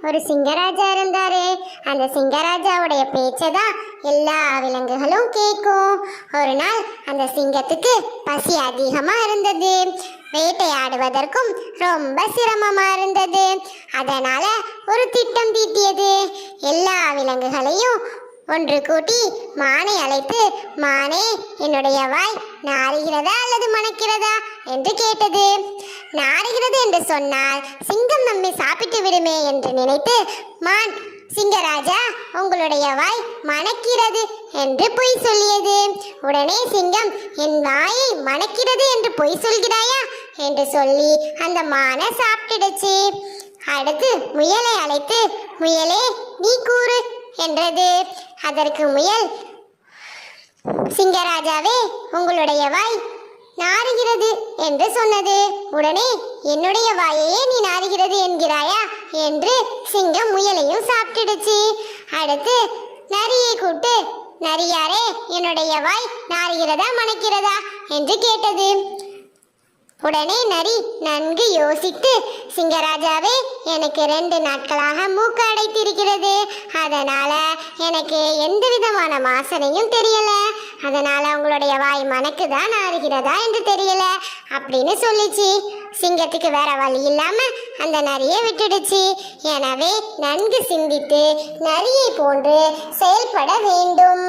ஒரு சிங்கராஜா இருந்தாரு. அந்த சிங்கராஜாவுடைய பேச்சதான் எல்லா விலங்குகளும் கேட்கும். ஒரு நாள் அந்த சிங்கத்துக்கு பசி அதிகமா இருந்தது. வேட்டையாடுவதற்கும் ரொம்ப சிரமமா இருந்தது. அதனால ஒரு திட்டம் தீட்டியது. எல்லா விலங்குகளையும் ஒன்று கூட்டி மானை அழைத்து, மானே, என்னுடைய வாய் நாறுகிறதா அல்லது மணக்கிறதா என்று கேட்டது. நாறுகிறது என்று சொன்னால் சிங்கம் நம்மை சாப்பிட்டு விடுமே என்று நினைத்து, மான், சிங்கராஜா, உங்களுடைய வாய் மணக்கிறது என்று பொய் சொல்லியது. உடனே சிங்கம், என் வாயை மணக்கிறது என்று பொய் சொல்கிறாயா என்று சொல்லி அந்த மானை சாப்பிட்டுடுச்சு. அடுத்து முயலை அழைத்து, முயலே, நீ கூறு என்றது. அதற்கு முயல், சிங்கராஜாவே, உங்களுடைய வாய் நாறுகிறது என்று சொன்னது. உடனே, என்னுடைய வாயையே நீ நாறுகிறது என்கிறாயா என்று சிங்கம் முயலையும் சாப்பிட்டுடுச்சு. அடுத்து நரியை கூப்பிட்டு, நரியாரே, என்னுடைய வாய் நாறுகிறதா மணக்கிறதா என்று கேட்டது. உடனே நரி நன்கு யோசித்து, சிங்கராஜாவே, எனக்கு 2 நாட்களாக மூக்கு அடைத்திருக்கிறது. அதனால எனக்கு எந்த விதமான வாசனையும் தெரியல. அதனால உங்களுடைய வாய் மணக்குதா நாறுகிறதா என்று தெரியல அப்படின்னு சொல்லிச்சு. சிங்கத்துக்கு வேற வழி இல்லாம அந்த நரியை விட்டுடுச்சு. எனவே நன்கு சிந்தித்து நரியை போன்று செயல்பட வேண்டும்.